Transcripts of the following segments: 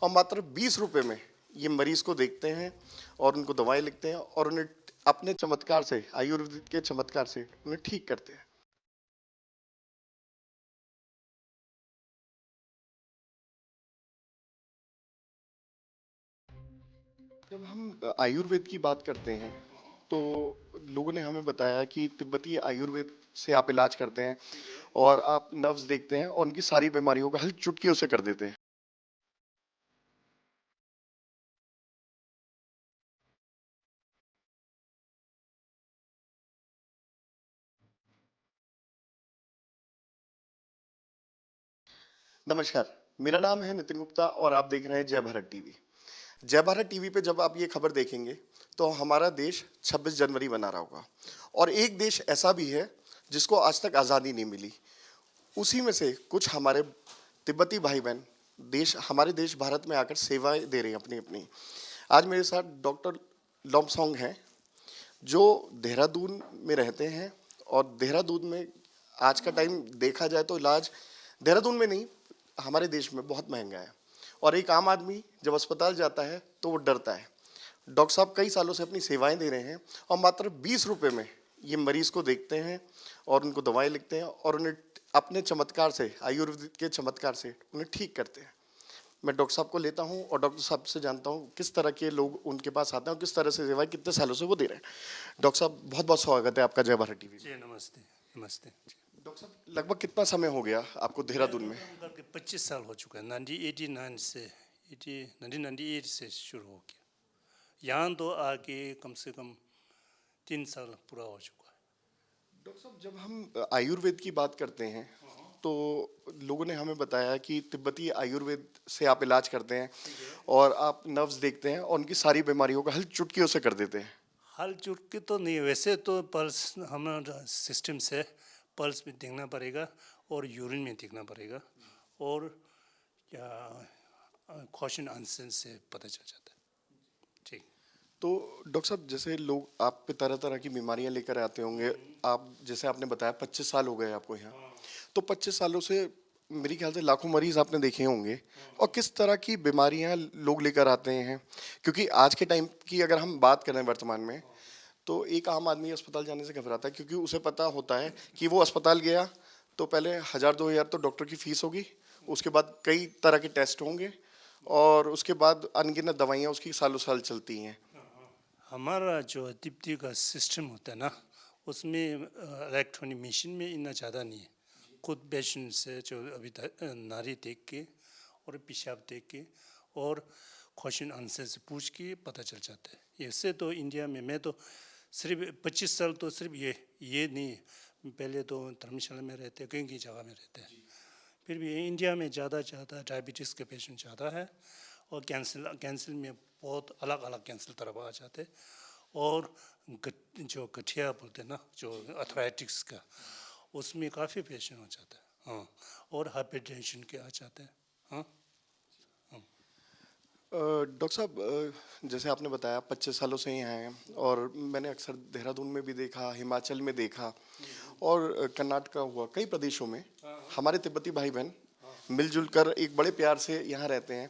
और मात्र 20 रुपए में ये मरीज को देखते हैं और उनको दवाएं लिखते हैं और उन्हें अपने चमत्कार से, आयुर्वेद के चमत्कार से उन्हें ठीक करते हैं। जब हम आयुर्वेद की बात करते हैं तो लोगों ने हमें बताया कि तिब्बती आयुर्वेद से आप इलाज करते हैं और आप नर्व्स देखते हैं और उनकी सारी बीमारियों का हल चुटकियों से कर देते हैं। नमस्कार, मेरा नाम है नितिन गुप्ता और आप देख रहे हैं जय भारत टीवी। जय भारत टीवी पे जब आप ये खबर देखेंगे तो हमारा देश 26 जनवरी मना रहा होगा और एक देश ऐसा भी है जिसको आज तक आज़ादी नहीं मिली। उसी में से कुछ हमारे तिब्बती भाई बहन देश हमारे देश भारत में आकर सेवाएं दे रहे हैं अपनी अपनी। आज मेरे साथ डॉक्टर लॉमसोंग हैं जो देहरादून में रहते हैं और देहरादून में आज का टाइम देखा जाए तो इलाज देहरादून में नहीं, हमारे देश में बहुत महंगा है और एक आम आदमी जब अस्पताल जाता है तो वो डरता है। डॉक्टर साहब कई सालों से अपनी सेवाएं दे रहे हैं और मात्र 20 रुपए में ये मरीज को देखते हैं और उनको दवाएं लिखते हैं और उन्हें अपने चमत्कार से, आयुर्वेद के चमत्कार से उन्हें ठीक करते हैं। मैं डॉक्टर साहब को लेता हूं और डॉक्टर साहब से जानता हूं किस तरह के लोग उनके पास आते हैं और किस तरह से सेवाएं कितने सालों से वो दे रहे हैं। डॉक्टर साहब बहुत बहुत स्वागत है आपका जय भारत टीवी जी नमस्ते। नमस्ते जी। डॉक्टर साहब लगभग कितना समय हो गया आपको देहरादून में? करके 25 साल हो चुका है। 1989 से 1998 से शुरू हो गया। यहाँ तो आके कम से कम 3 साल पूरा हो चुका है। डॉक्टर साहब जब हम आयुर्वेद की बात करते हैं तो लोगों ने हमें बताया कि तिब्बती आयुर्वेद से आप इलाज करते हैं और आप नर्व्स देखते हैं और उनकी सारी बीमारियों का हल चुटकियों से कर देते हैं। हाल चुटकी तो नहीं, वैसे तो पल्स हमारा सिस्टम से पल्स में देखना पड़ेगा और यूरिन में देखना पड़ेगा और क्या क्वेश्चन आंसर से पता चल जाता है। ठीक। तो डॉक्टर साहब जैसे लोग आप पे तरह तरह की बीमारियां लेकर आते होंगे, आप जैसे आपने बताया 25 साल हो गए आपको यहाँ, तो 25 सालों से मेरे ख्याल से लाखों मरीज आपने देखे होंगे और किस तरह की बीमारियां लोग लेकर आते हैं, क्योंकि आज के टाइम की अगर हम बात करें वर्तमान में तो एक आम आदमी अस्पताल जाने से घबराता है क्योंकि उसे पता होता है कि वो अस्पताल गया तो पहले 1000-2000 तो डॉक्टर की फीस होगी, उसके बाद कई तरह के टेस्ट होंगे और उसके बाद अनगिनत दवाइयाँ उसकी सालों साल चलती हैं। हमारा जो दीप्ति का सिस्टम होता है ना, उसमें इलेक्ट्रॉनिक मशीन में इतना ज़्यादा नहीं है। खुद पेशेंट से जो अभी नारी देख के और पेशाब देख के और क्वेश्चन आंसर से पूछ के पता चल जाता है। ऐसे तो इंडिया में मैं तो सिर्फ 25 साल तो सिर्फ ये नहीं, पहले तो धर्मशाला में रहते कई कई जगह में रहते हैं। फिर भी इंडिया में ज़्यादा डायबिटीज़ के पेशेंट ज़्यादा है और कैंसर में बहुत अलग अलग कैंसर तरफ आ जाते हैं और जो गठिया बोलते हैं ना, जो अथराइटिक्स का, उसमें काफ़ी पेशेंट हो जाता है। हाँ, और हाइपरटेंशन के आ जाते हैं। हाँ। डॉक्टर साहब जैसे आपने बताया 25 सालों से यहाँ हैं और मैंने अक्सर देहरादून में भी देखा, हिमाचल में देखा और कर्नाटका हुआ, कई प्रदेशों में हमारे तिब्बती भाई बहन मिलजुल कर एक बड़े प्यार से यहाँ रहते हैं।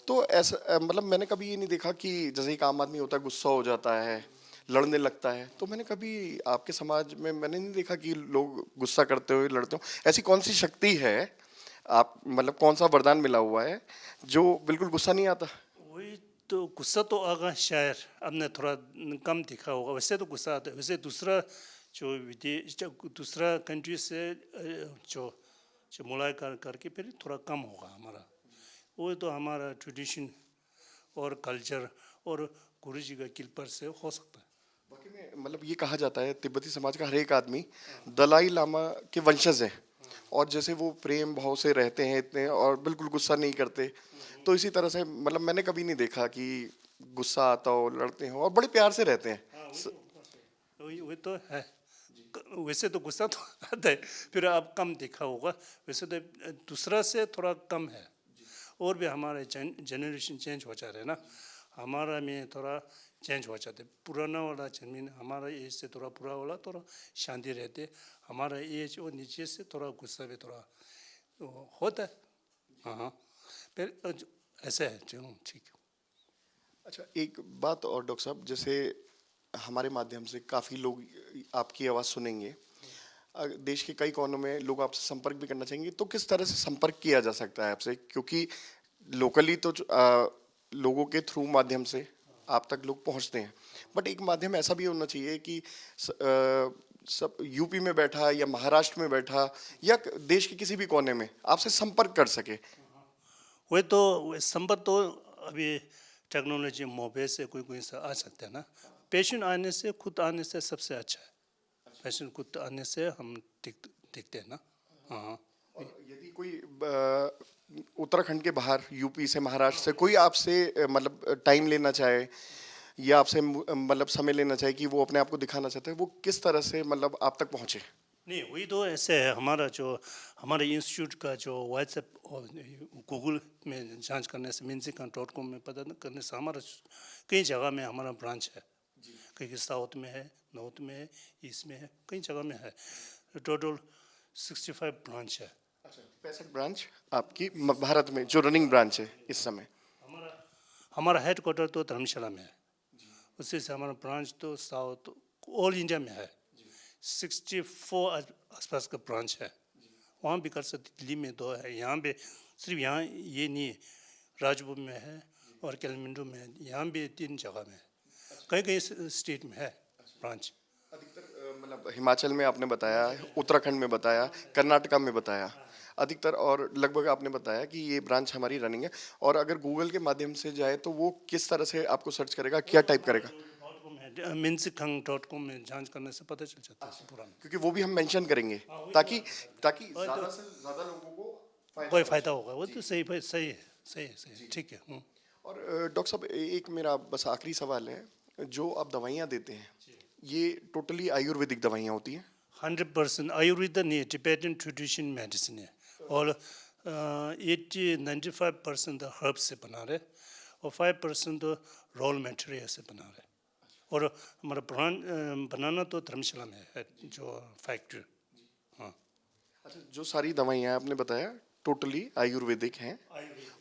तो ऐसा मतलब मैंने कभी ये नहीं देखा कि जैसे एक आम आदमी होता है गुस्सा हो जाता है, लड़ने लगता है, तो मैंने कभी आपके समाज में मैंने नहीं देखा कि लोग गुस्सा करते हुए लड़ते हो। ऐसी कौन सी शक्ति है, आप मतलब कौन सा वरदान मिला हुआ है जो बिल्कुल गुस्सा नहीं आता? वही तो, गुस्सा तो आगा शायद आपने थोड़ा कम दिखा होगा। वैसे तो गुस्सा आता है। वैसे दूसरा जो विदेश दूसरा कंट्री से जो जो मुलाकात करके फिर थोड़ा कम होगा हमारा। वो तो हमारा ट्रेडिशन और कल्चर और गुरु जी का कृपा से हो सकता है। वाकई में मतलब ये कहा जाता है तिब्बती समाज का हर एक आदमी दलाई लामा के वंशज है और जैसे वो प्रेम भाव से रहते हैं इतने और बिल्कुल गुस्सा नहीं करते, तो इसी तरह से मतलब मैंने कभी नहीं देखा कि गुस्सा आता हो, लड़ते हो और बड़े प्यार से रहते हैं। हाँ, वही तो है। वैसे तो गुस्सा तो आता है, फिर आप कम देखा होगा। वैसे तो दूसरा से थोड़ा कम है। और भी हमारे जनरेशन चेंज हो जाते हैं ना, हमारा में थोड़ा चेंज हो जाते। पुराना वाला जमीन हमारा एज से थोड़ा पूरा वाला थोड़ा शांति रहते, हमारा एज और नीचे से थोड़ा गुस्सा भी थोड़ा होता है। हाँ हाँ। फिर ऐसे है जो ठीक है। अच्छा, एक बात और डॉक्टर साहब, जैसे हमारे माध्यम से काफ़ी लोग आपकी आवाज़ सुनेंगे, देश के कई कोनों में लोग आपसे संपर्क भी करना चाहेंगे, तो किस तरह से संपर्क किया जा सकता है आपसे? क्योंकि लोकली तो लोगों के थ्रू माध्यम से आप तक लोग पहुंचते हैं, बट एक माध्यम ऐसा भी होना चाहिए कि सब यूपी में बैठा या महाराष्ट्र में बैठा या देश के किसी भी कोने में आपसे संपर्क कर सके। वही तो संपर्क तो अभी टेक्नोलॉजी मोबाइल से कोई कोई से आ सकते हैं ना। पेशेंट आने से खुद आने से सबसे अच्छा है। पेशेंट खुद आने से हम दिखते हैं ना। हाँ, और यदि कोई उत्तराखंड के बाहर, यूपी से, महाराष्ट्र से कोई आपसे मतलब टाइम लेना चाहे या आपसे मतलब समय लेना चाहे कि वो अपने आप को दिखाना चाहते हैं, वो किस तरह से मतलब आप तक पहुंचे? नहीं वही तो ऐसे है। हमारा जो हमारे इंस्टीट्यूट का जो व्हाट्सएप और गूगल में जांच करने से minsikan.com में पता करने से हमारा कई जगह में हमारा ब्रांच है। कहीं साउथ में है, नॉर्थ में है, ईस्ट में है, कई जगह में है। टोटल 65 ब्रांच है। 65 ब्रांच आपकी भारत में जो रनिंग ब्रांच है इस समय? हमारा हेड क्वार्टर तो धर्मशाला में है। उसी से हमारा ब्रांच तो साउथ ऑल इंडिया में है। 64 आसपास का ब्रांच है। वहाँ भी कर सकते, दिल्ली में 2 है, यहाँ पे सिर्फ यहाँ ये नहीं है, राजभवन में है और कैलमिंडो में है, यहाँ भी 3 जगह में है, कई कई स्टेट में है ब्रांच। अधिकतर मतलब हिमाचल में आपने बताया, उत्तराखंड में बताया, कर्नाटका में बताया अधिकतर, और लगभग आपने बताया कि ये ब्रांच हमारी रनिंग है। और अगर गूगल के माध्यम से जाए तो वो किस तरह से आपको सर्च करेगा, क्या टाइप करेगा? minsikan.com में जांच करने से पता चल जाता है पूरा। क्योंकि वो भी हम मेंशन करेंगे ताकि ताकि ज़्यादा से ज़्यादा लोगों को कोई फायदा होगा। वो तो सही है, सही है, सही है, सही है, ठीक है। और डॉक्टर साहब, एक मेरा बस आखिरी सवाल है, जो आप दवाइयाँ देते हैं ये टोटली आयुर्वेदिक दवाइयाँ होती हैं? 100% आयुर्वेद नहीं है, टिबेटन ट्रेडिशन मेडिसिन है। और 80-95% हर्ब्स से बना रहे और 5% रॉ मटेरियल से बना रहे। और हमारा बनाना तो धर्मशाला में है जो फैक्ट्री। हाँ, अच्छा, जो सारी दवाइयाँ आपने बताया टोटली आयुर्वेदिक हैं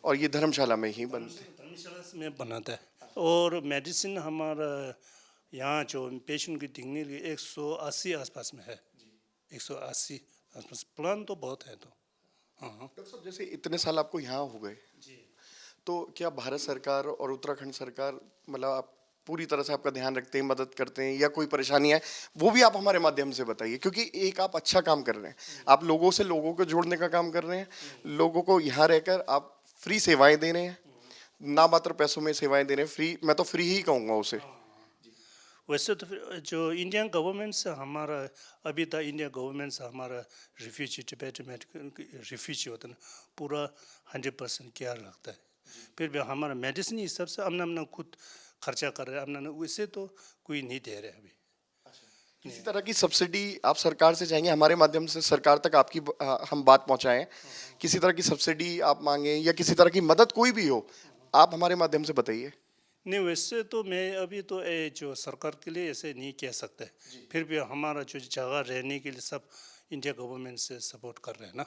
और ये धर्मशाला में ही बनते हैं? धर्मशाला में बनाता है। और मेडिसिन हमारा यहाँ जो पेशेंट की दिखने के 180 आसपास में है। 180 आसपास, प्लान तो बहुत है तो। हाँ डॉक्टर साहब, जैसे इतने साल आपको यहाँ हो गए, तो क्या भारत सरकार और उत्तराखंड सरकार मतलब आप पूरी तरह से आपका ध्यान रखते हैं, मदद करते हैं, या कोई परेशानी है वो भी आप हमारे माध्यम से बताइए? क्योंकि एक आप अच्छा काम कर रहे हैं, आप लोगों से लोगों को जोड़ने का काम कर रहे हैं, लोगों को यहाँ रहकर आप फ्री सेवाएं दे रहे हैं, ना मात्र पैसों में सेवाएं दे रहे हैं, फ्री, मैं तो फ्री ही कहूँगा उसे। वैसे तो फिर जो इंडियन गवर्नमेंट से हमारा अभी तक इंडियन गवर्नमेंट से हमारा रिफ्यूजी टिबेटन मेडिकल रिफ्यूजी होता है ना, पूरा 100% केयर लगता है। फिर भी हमारा मेडिसिन इस सब से अपना खुद खर्चा कर रहे हैं, अपना वैसे तो कोई नहीं दे रहे अभी। किसी तरह की सब्सिडी आप सरकार से चाहेंगे? हमारे माध्यम से सरकार तक आपकी हम बात पहुंचाएं, किसी तरह की सब्सिडी आप मांगे या किसी तरह की मदद कोई भी हो, आप हमारे माध्यम से बताइए। नहीं वैसे तो मैं अभी तो जो सरकार के लिए ऐसे नहीं कह सकते। फिर भी हमारा जो जगह रहने के लिए सब इंडिया गवर्नमेंट से सपोर्ट कर रहे हैं ना।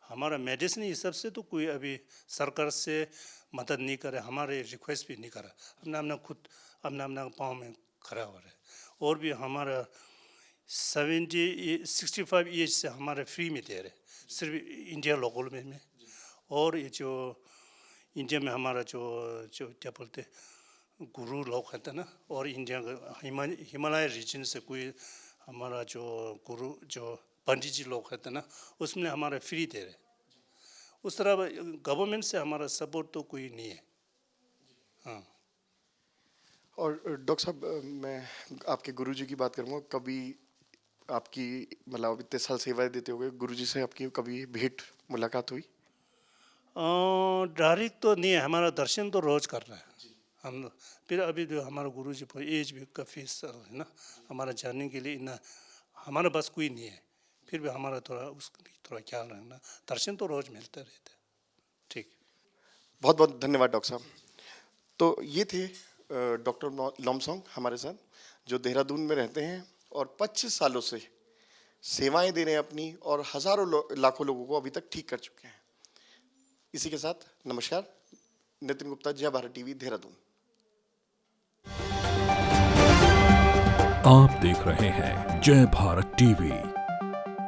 हमारा मेडिसिन इस सब से तो कोई अभी सरकार से मदद नहीं करे, हमारे रिक्वेस्ट भी नहीं करा, अपना खुद अपना पाँव में खड़ा हो रहा है। और भी हमारा 65 एज से हमारे फ्री में दे रहे सिर्फ इंडिया लोकल में। और ये जो इंडिया में हमारा जो जो क्या बोलते गुरु लोग हैं ना, और इंडिया का हिमालय रीजन से कोई हमारा जो गुरु जो पंडित जी लोग हैं ना, उसमें हमारा फ्री दे रहे। उस तरह गवर्नमेंट से हमारा सपोर्ट तो कोई नहीं है। हाँ। और डॉक्टर साहब, मैं आपके गुरुजी की बात करूँगा, कभी आपकी मतलब इतने साल सेवाएं देते हुए गुरुजी से आपकी कभी भेंट मुलाकात हुई? डायरेक्ट तो नहीं है, हमारा दर्शन तो रोज कर रहे हैं हम। फिर अभी जो हमारा गुरुजी पर एज भी काफ़ी है ना, हमारा जानने के लिए इतना हमारे पास कोई नहीं है। फिर भी हमारा थोड़ा उसका थोड़ा ख्याल रखना, दर्शन तो रोज मिलते रहते हैं। ठीक, बहुत बहुत धन्यवाद डॉक्टर साहब। तो ये थे डॉक्टर लॉमसोंग हमारे साथ, जो देहरादून में रहते हैं और 25 सालों से सेवाएं दे रहे हैं अपनी, और हज़ारों लाखों लोगों को अभी तक ठीक कर चुके हैं। इसी के साथ नमस्कार, नितिन गुप्ता, जय भारत टीवी, देहरादून। आप देख रहे हैं जय भारत टीवी।